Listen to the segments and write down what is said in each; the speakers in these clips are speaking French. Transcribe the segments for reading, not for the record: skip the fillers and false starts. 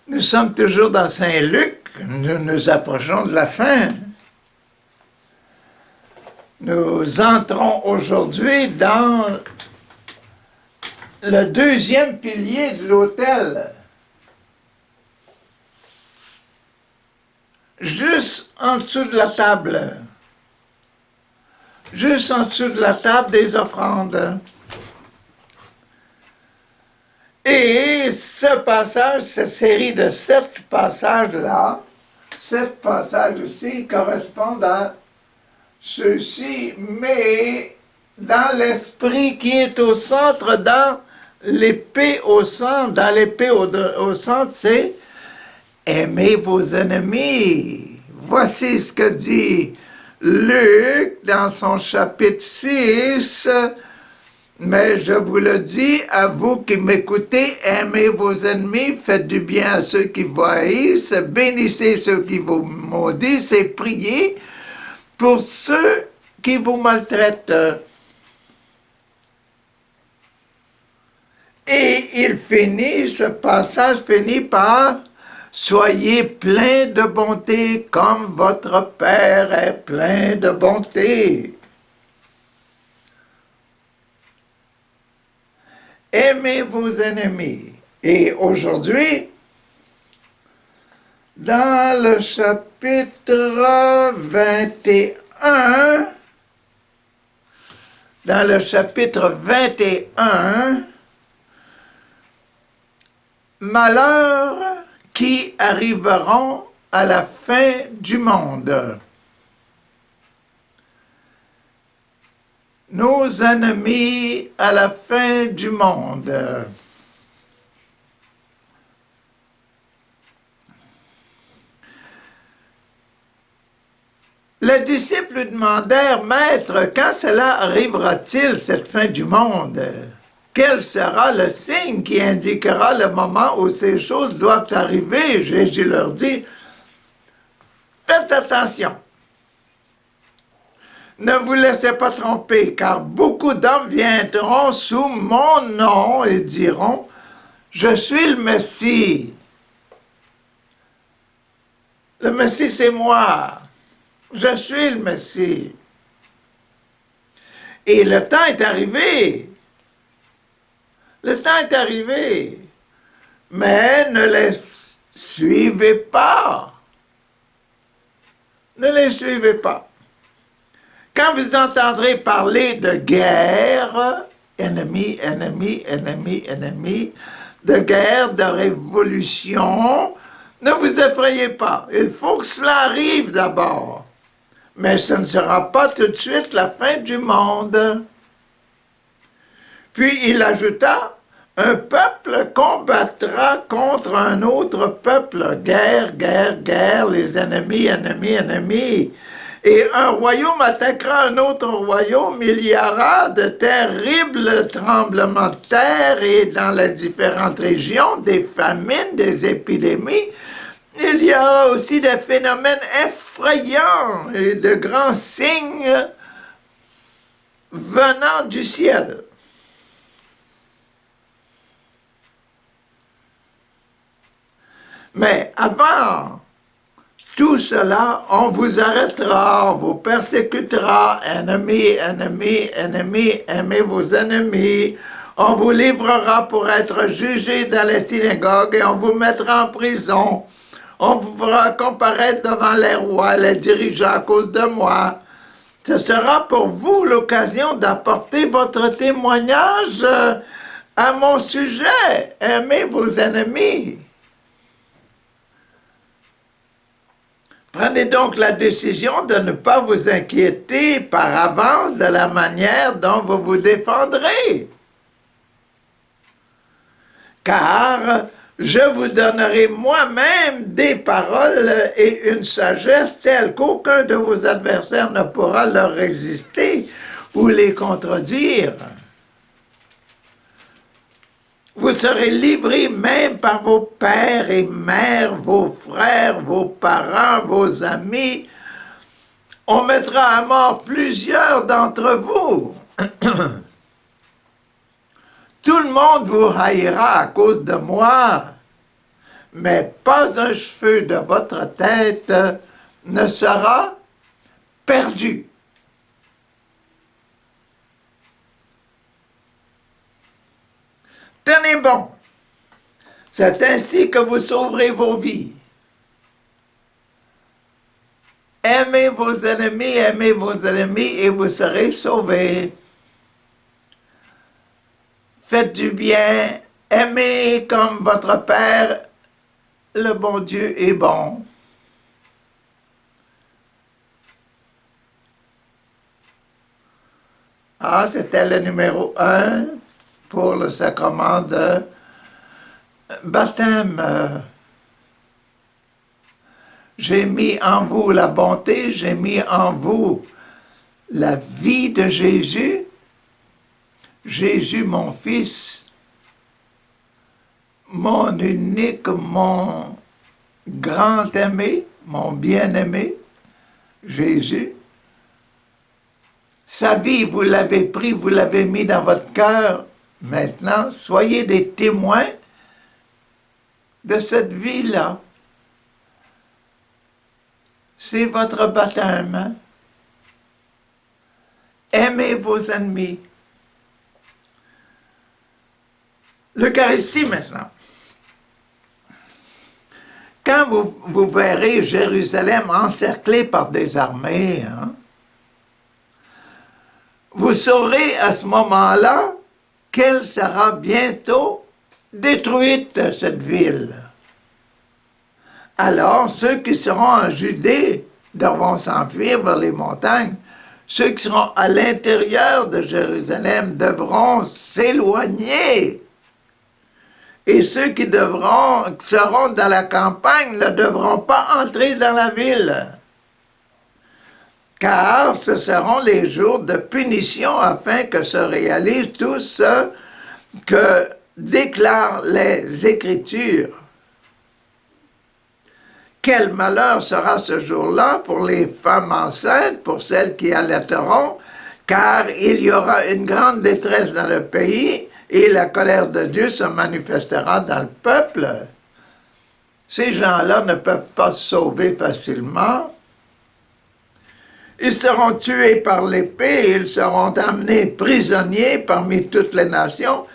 Nous sommes toujours dans Saint-Luc, nous nous approchons de la fin. Nous entrons aujourd'hui dans le deuxième pilier de l'autel. Juste en dessous de la table. Juste en dessous de la table des offrandes. Et ce passage, cette série de 7 passages-là, 7 passages-ci correspondent à ceux-ci, mais dans l'esprit qui est au centre, dans l'épée au centre, au centre, c'est « Aimez vos ennemis ». Voici ce que dit Luc dans son chapitre 6. Mais je vous le dis, à vous qui m'écoutez, aimez vos ennemis, faites du bien à ceux qui vous haïssent, bénissez ceux qui vous maudissent et priez pour ceux qui vous maltraitent. Et il finit, ce passage finit par « Soyez pleins de bonté comme votre Père est plein de bonté ». Aimez vos ennemis. Et aujourd'hui, dans le chapitre 21, malheurs qui arriveront à la fin du monde. Nos ennemis à la fin du monde. Les disciples demandèrent, « Maître, quand cela arrivera-t-il, cette fin du monde? Quel sera le signe qui indiquera le moment où ces choses doivent arriver? » Jésus leur dit, « Faites attention. Ne vous laissez pas tromper, car beaucoup d'hommes viendront sous mon nom et diront, « Je suis le Messie. » Le Messie, c'est moi. Je suis le Messie. Et le temps est arrivé. Le temps est arrivé. Mais ne les suivez pas. Ne les suivez pas. Quand vous entendrez parler de guerre, ennemi, ennemi, ennemi, ennemi, de guerre, de révolution, ne vous effrayez pas. Il faut que cela arrive d'abord. Mais ce ne sera pas tout de suite la fin du monde. Puis il ajouta, un peuple combattra contre un autre peuple. Guerre, guerre, guerre, les ennemis, ennemis, ennemis. Et un royaume attaquera un autre royaume, il y aura de terribles tremblements de terre et dans les différentes régions, des famines, des épidémies. Il y aura aussi des phénomènes effrayants et de grands signes venant du ciel. Mais avant tout cela, on vous arrêtera, on vous persécutera, ennemis, ennemis, ennemis, aimez vos ennemis. On vous livrera pour être jugé dans les synagogues et on vous mettra en prison. On vous fera comparaître devant les rois, les dirigeants à cause de moi. Ce sera pour vous l'occasion d'apporter votre témoignage à mon sujet. Aimez vos ennemis. Prenez donc la décision de ne pas vous inquiéter par avance de la manière dont vous vous défendrez. Car je vous donnerai moi-même des paroles et une sagesse telle qu'aucun de vos adversaires ne pourra leur résister ou les contredire. Vous serez livrés même par vos pères et mères, vos frères, vos parents, vos amis. On mettra à mort plusieurs d'entre vous. Tout le monde vous haïra à cause de moi. mais pas un cheveu de votre tête ne sera perdu. Tenez bon, c'est ainsi que vous sauverez vos vies. Aimez vos ennemis et vous serez sauvés. Faites du bien, aimez comme votre Père, le bon Dieu est bon. Ah, c'était le numéro 1 pour le sacrement de baptême. J'ai mis en vous la bonté, j'ai mis en vous la vie de Jésus. Jésus, mon Fils, mon unique, mon grand aimé, mon bien-aimé, Jésus. Sa vie, vous l'avez pris, vous l'avez mis dans votre cœur. Maintenant, soyez des témoins de cette vie-là. C'est votre baptême. Aimez vos ennemis. L'Eucharistie maintenant. Quand vous verrez Jérusalem encerclée par des armées, vous saurez à ce moment-là qu'elle sera bientôt détruite, cette ville. Alors, ceux qui seront en Judée devront s'enfuir vers les montagnes. Ceux qui seront à l'intérieur de Jérusalem devront s'éloigner. Et ceux qui seront dans la campagne ne devront pas entrer dans la ville. Car ce seront les jours de punition afin que se réalise tout ce que déclarent les Écritures. Quel malheur sera ce jour-là pour les femmes enceintes, pour celles qui allaiteront, car il y aura une grande détresse dans le pays et la colère de Dieu se manifestera dans le peuple. Ces gens-là ne peuvent pas se sauver facilement. Ils seront tués par l'épée, ils seront amenés prisonniers parmi toutes les nations,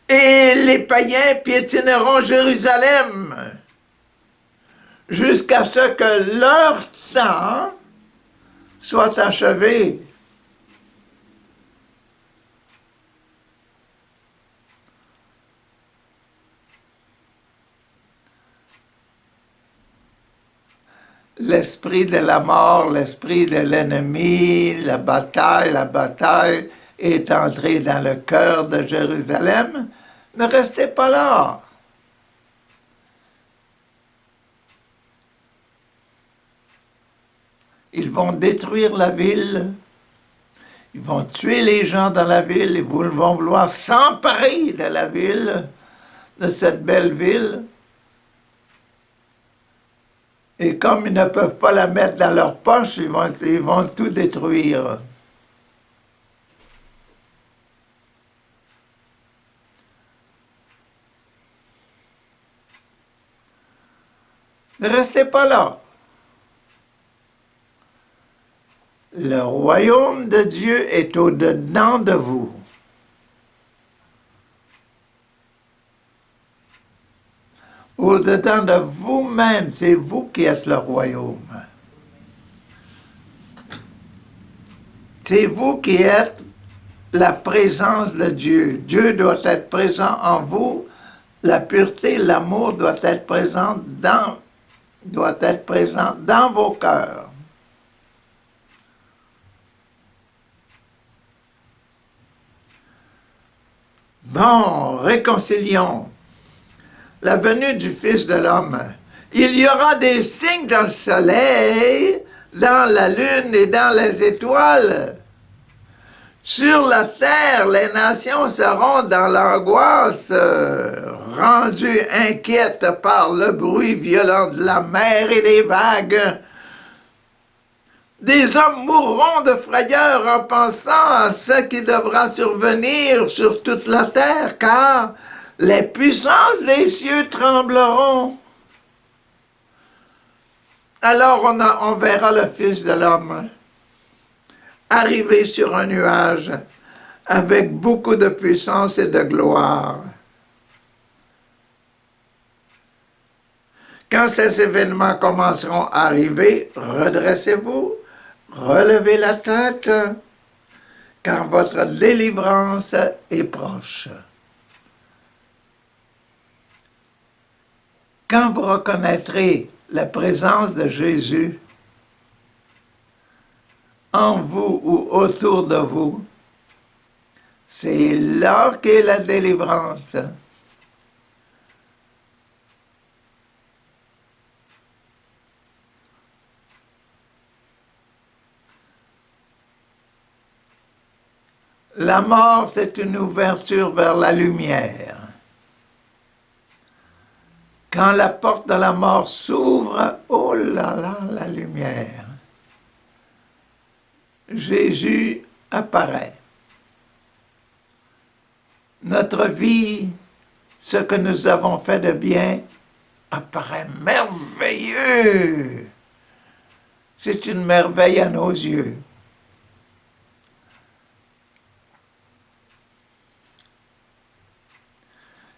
et les païens piétineront Jérusalem jusqu'à ce que leur temps soit achevé. L'esprit de la mort, l'esprit de l'ennemi, la bataille est entrée dans le cœur de Jérusalem. Ne restez pas là. Ils vont détruire la ville, ils vont tuer les gens dans la ville, ils vont vouloir s'emparer de la ville, de cette belle ville. Et comme ils ne peuvent pas la mettre dans leur poche, ils vont tout détruire. Ne restez pas là. Le royaume de Dieu est au-dedans de vous. Au-dedans de vous-même, c'est vous qui êtes le royaume. C'est vous qui êtes la présence de Dieu. Dieu doit être présent en vous. La pureté, l'amour doit être présent dans vos cœurs. Bon, réconcilions la venue du Fils de l'homme. Il y aura des signes dans le soleil, dans la lune et dans les étoiles. Sur la terre, les nations seront dans l'angoisse, rendues inquiètes par le bruit violent de la mer et des vagues. Des hommes mourront de frayeur en pensant à ce qui devra survenir sur toute la terre, car les puissances des cieux trembleront. Alors on verra le Fils de l'homme arriver sur un nuage avec beaucoup de puissance et de gloire. Quand ces événements commenceront à arriver, redressez-vous, relevez la tête, car votre délivrance est proche. Quand vous reconnaîtrez la présence de Jésus en vous ou autour de vous, c'est là qu'est la délivrance. La mort, c'est une ouverture vers la lumière. Quand la porte de la mort s'ouvre, oh là là, la lumière. Jésus apparaît. Notre vie, ce que nous avons fait de bien, apparaît merveilleux. C'est une merveille à nos yeux.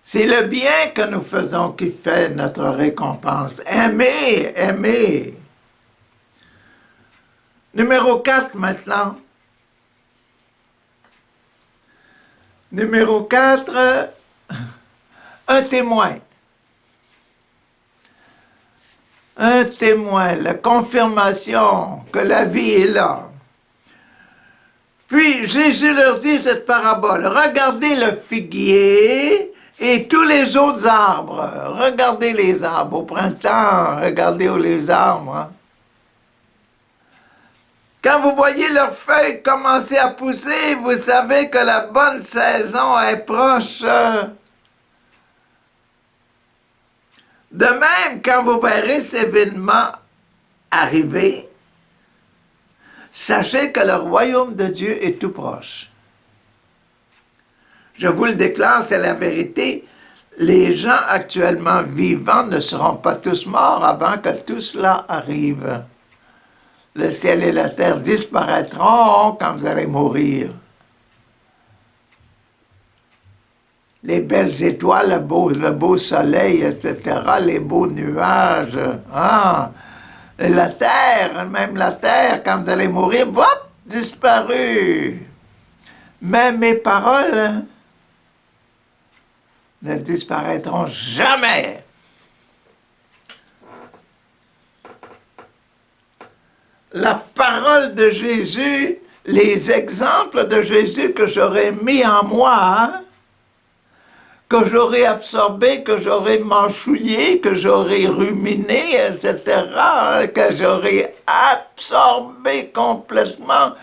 C'est le bien que nous faisons qui fait notre récompense. Aimer, aimer. Numéro 4 maintenant. Numéro 4, un témoin. Un témoin, la confirmation que la vie est là. Puis Jésus leur dit cette parabole. Regardez le figuier et tous les autres arbres. Regardez les arbres au printemps, regardez les arbres. Hein. Quand vous voyez leurs feuilles commencer à pousser, vous savez que la bonne saison est proche. De même, quand vous verrez ces événements arriver, sachez que le royaume de Dieu est tout proche. Je vous le déclare, c'est la vérité. Les gens actuellement vivants ne seront pas tous morts avant que tout cela arrive. Le ciel et la terre disparaîtront quand vous allez mourir. Les belles étoiles, le beau soleil, etc., les beaux nuages. Ah, et la terre, même la terre, quand vous allez mourir, hop, disparu. Mais mes paroles ne disparaîtront jamais. La parole de Jésus, les exemples de Jésus que j'aurais mis en moi, que j'aurais absorbé, que j'aurais mâchouillé, que j'aurais ruminé, etc., que j'aurais absorbé complètement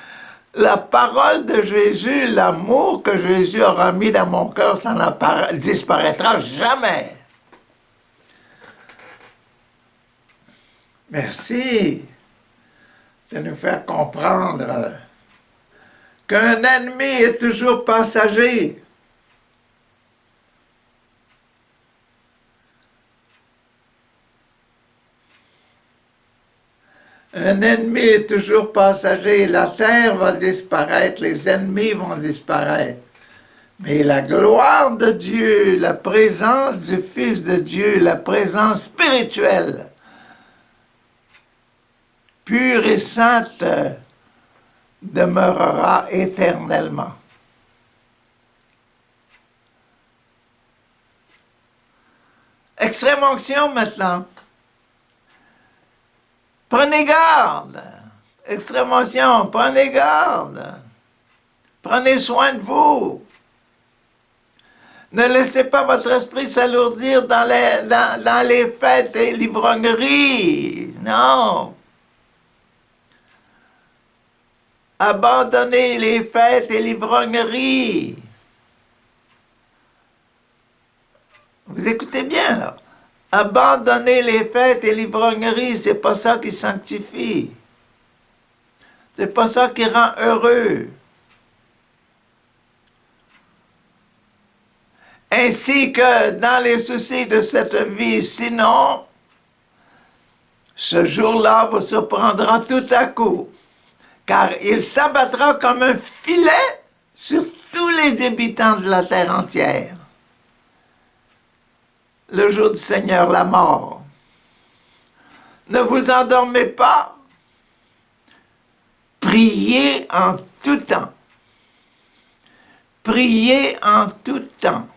la parole de Jésus, l'amour que Jésus aura mis dans mon cœur, ça ne disparaîtra jamais. Merci de nous faire comprendre qu'un ennemi est toujours passager. Un ennemi est toujours passager. La terre va disparaître, les ennemis vont disparaître. Mais la gloire de Dieu, la présence du Fils de Dieu, la présence spirituelle, pure et sainte, demeurera éternellement. Extrême onction maintenant. Prenez garde. Extrême onction, prenez garde. Prenez soin de vous. Ne laissez pas votre esprit s'alourdir dans les fêtes et l'ivrognerie. Non. Abandonnez les fêtes et l'ivrognerie. Vous écoutez bien, là. Abandonnez les fêtes et l'ivrognerie, c'est pas ça qui sanctifie. C'est pas ça qui rend heureux. ainsi que dans les soucis de cette vie. Sinon, ce jour-là vous surprendra tout à coup, car il s'abattra comme un filet sur tous les habitants de la terre entière. Le jour du Seigneur, la mort. Ne vous endormez pas. Priez en tout temps. Priez en tout temps,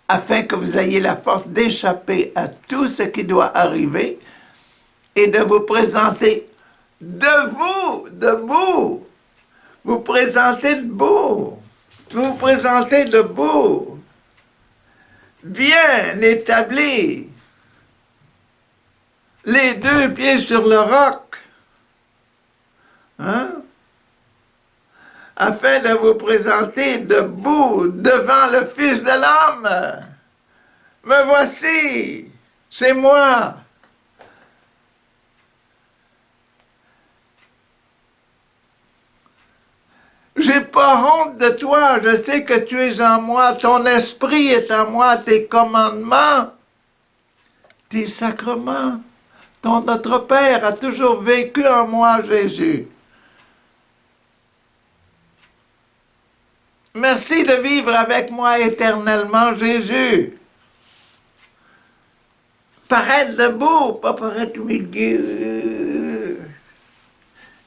afin que vous ayez la force d'échapper à tout ce qui doit arriver et de vous présenter debout. Vous présentez debout. Vous présentez debout. Bien établi. Les deux pieds sur le roc. Hein? Afin de vous présenter debout devant le Fils de l'homme. Me voici, c'est moi. J'ai pas honte de toi, je sais que tu es en moi, ton esprit est en moi, tes commandements, tes sacrements. Notre Père a toujours vécu en moi, Jésus. Merci de vivre avec moi éternellement, Jésus. Paraître debout, pas paraître au milieu,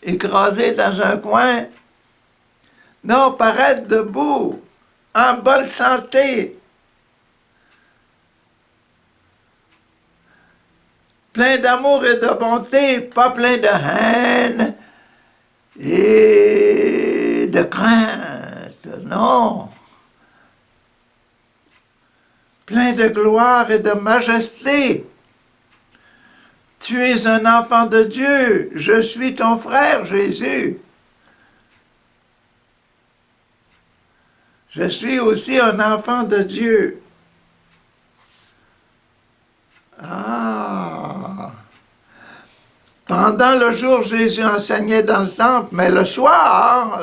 écrasé dans un coin. Non, paraître debout, en bonne santé. Plein d'amour et de bonté, pas plein de haine et de crainte, non. Plein de gloire et de majesté. Tu es un enfant de Dieu, je suis ton frère Jésus. Je suis aussi un enfant de Dieu. Ah! Pendant le jour, Jésus enseignait dans le temple, mais le soir,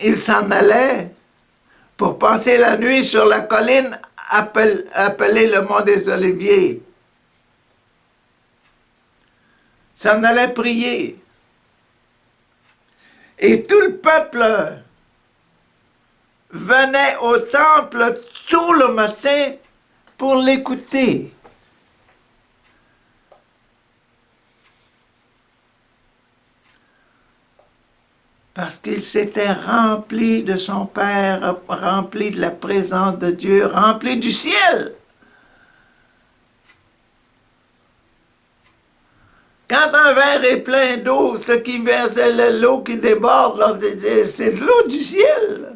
il s'en allait pour passer la nuit sur la colline appelée le Mont des Oliviers. S'en allait prier. Et tout le peuple venait au temple tout le matin pour l'écouter. Parce qu'il s'était rempli de son Père, rempli de la présence de Dieu, rempli du ciel. Quand un verre est plein d'eau, ce qui verse l'eau qui déborde, c'est de l'eau du ciel.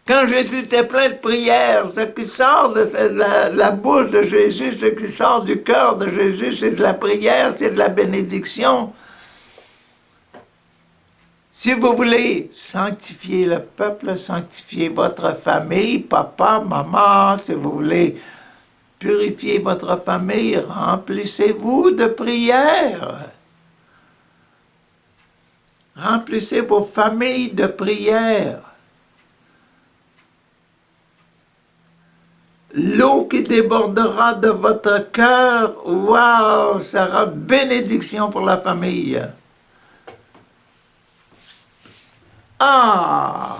Quand Jésus était plein de prières, ce qui sort de la bouche de Jésus, ce qui sort du cœur de Jésus, c'est de la prière, c'est de la bénédiction. Si vous voulez sanctifier le peuple, sanctifier votre famille, papa, maman, si vous voulez purifier votre famille, remplissez-vous de prières. Remplissez vos familles de prières. L'eau qui débordera de votre cœur, waouh, sera bénédiction pour la famille. Ah!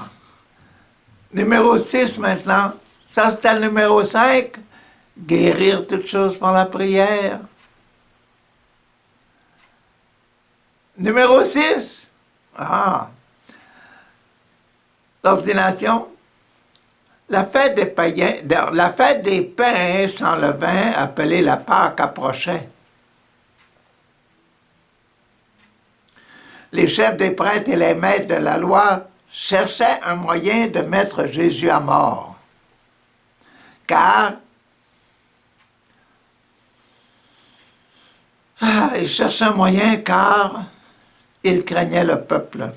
Numéro 6 maintenant. Ça, c'était le numéro 5. Guérir toutes choses par la prière. Numéro 6. Ah! L'ordination. La fête des païens, la fête des pains sans levain, appelée la Pâque, approchait. Les chefs des prêtres et les maîtres de la loi cherchaient un moyen de mettre Jésus à mort. Car ils cherchaient un moyen car ils craignaient le peuple.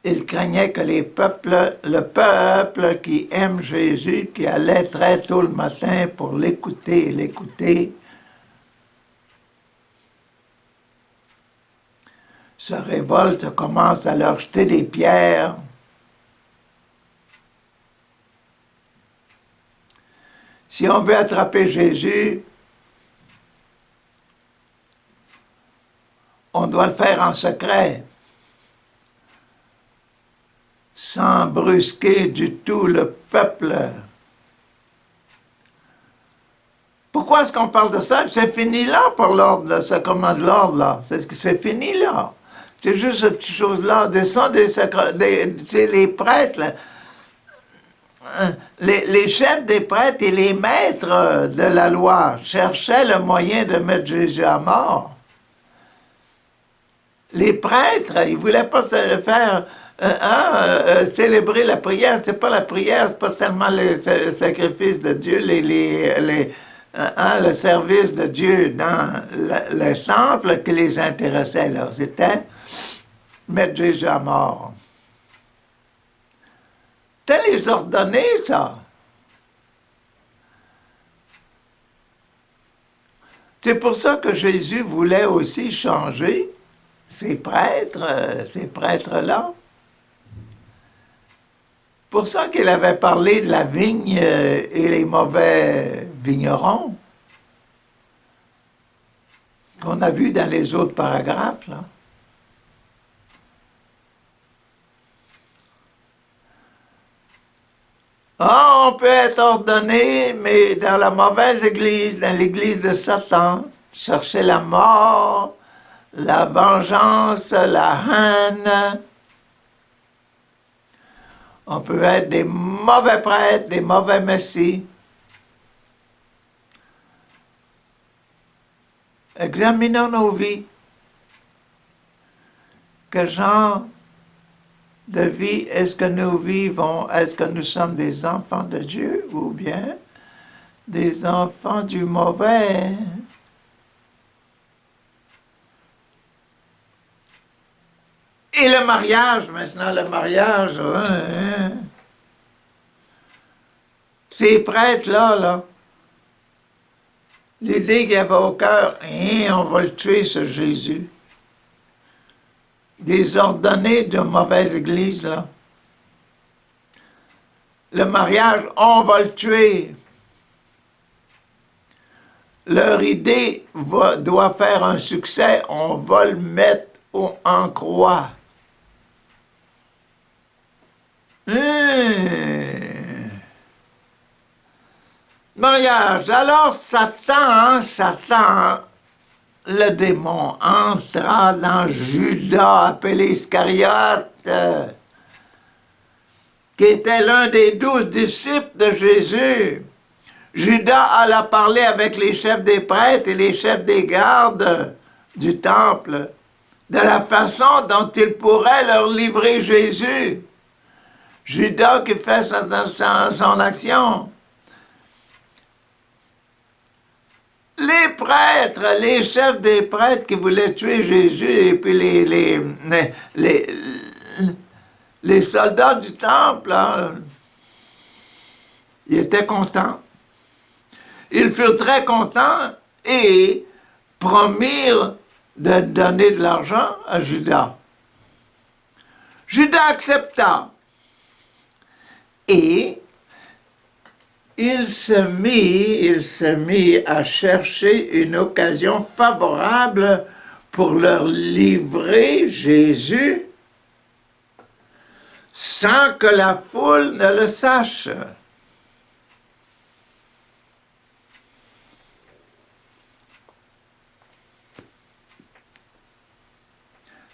Ils craignaient que le peuple qui aime Jésus, qui allait très tôt le matin pour l'écouter, se révoltent, commencent à leur jeter des pierres. Si on veut attraper Jésus, on doit le faire en secret, sans brusquer du tout le peuple. Pourquoi est-ce qu'on parle de ça? C'est fini là pour l'ordre, le sacrement de l'ordre, là. C'est fini là. C'est juste cette petite chose-là. C'est les prêtres, là. Les chefs des prêtres et les maîtres de la loi cherchaient le moyen de mettre Jésus à mort. Les prêtres, ils ne voulaient pas se faire célébrer la prière. C'est pas la prière, c'est pas tellement le sacrifice de Dieu, le service de Dieu dans le temple qui les intéressait là. C'était mettre Jésus à mort. C'était les ordonner, ça. C'est pour ça que Jésus voulait aussi changer ces prêtres-là. Pour ça qu'il avait parlé de la vigne et les mauvais vignerons, qu'on a vu dans les autres paragraphes, là. Ah, on peut être ordonné, mais dans la mauvaise église, dans l'église de Satan, chercher la mort, la vengeance, la haine. On peut être des mauvais prêtres, des mauvais messies. Examinons nos vies. Quel genre de vie est-ce que nous vivons? Est-ce que nous sommes des enfants de Dieu ou bien des enfants du mauvais? Et le mariage, maintenant, le mariage, ces prêtres-là, là, l'idée qu'il y avait au cœur, on va le tuer, ce Jésus. Des ordonnés de mauvaise église, là. Le mariage, on va le tuer. Leur idée doit faire un succès, on va le mettre en croix. Mariage. Alors Satan, le démon, entra dans Judas, appelé Iscariote, qui était l'un des 12 disciples de Jésus. Judas alla parler avec les chefs des prêtres et les chefs des gardes du temple de la façon dont il pourrait leur livrer Jésus. Judas qui fait son action. Les prêtres, les chefs des prêtres qui voulaient tuer Jésus, et puis les soldats du temple, hein, ils étaient contents. Ils furent très contents et promirent de donner de l'argent à Judas. Judas accepta. Et il se mit à chercher une occasion favorable pour leur livrer Jésus sans que la foule ne le sache.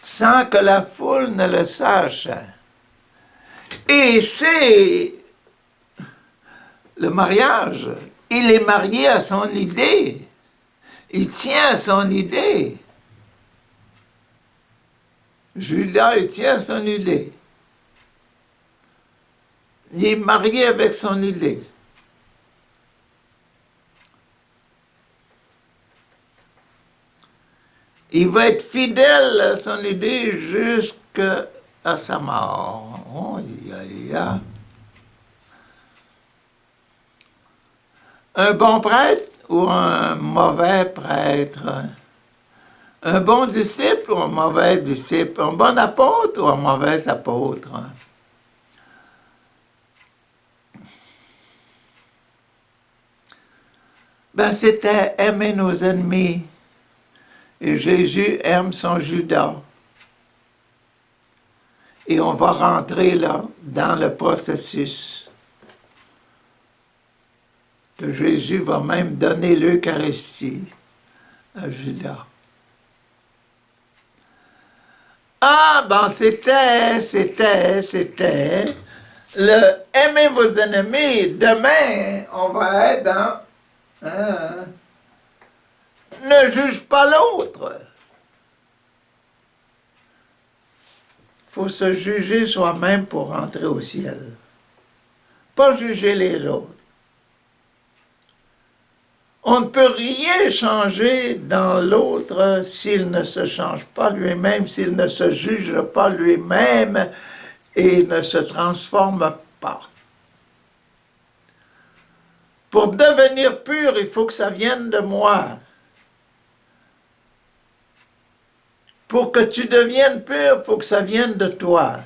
Sans que la foule ne le sache. Et c'est le mariage. Il est marié à son idée. Il tient à son idée. Judas, il tient à son idée. Il est marié avec son idée. Il va être fidèle à son idée jusqu'à sa mort. Oh, un bon prêtre ou un mauvais prêtre? Un bon disciple ou un mauvais disciple? Un bon apôtre ou un mauvais apôtre? Ben, c'était aimer nos ennemis. Et Jésus aime son Judas. Et on va rentrer là, dans le processus. Que Jésus va même donner l'Eucharistie à Judas. Ah, ben c'était le aimez vos ennemis. Demain, on va être dans ne juge pas l'autre. Il faut se juger soi-même pour rentrer au ciel. Pas juger les autres. On ne peut rien changer dans l'autre s'il ne se change pas lui-même, s'il ne se juge pas lui-même et ne se transforme pas. Pour devenir pur, il faut que ça vienne de moi. Pour que tu deviennes pur, il faut que ça vienne de toi.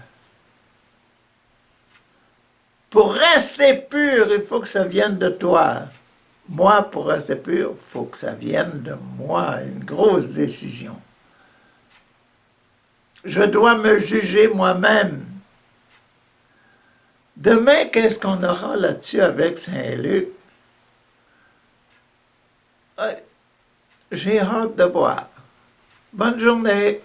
Pour rester pur, il faut que ça vienne de toi. Moi, pour rester pur, il faut que ça vienne de moi. Une grosse décision. Je dois me juger moi-même. Demain, qu'est-ce qu'on aura là-dessus avec Saint-Luc? J'ai hâte de voir. Bonne journée.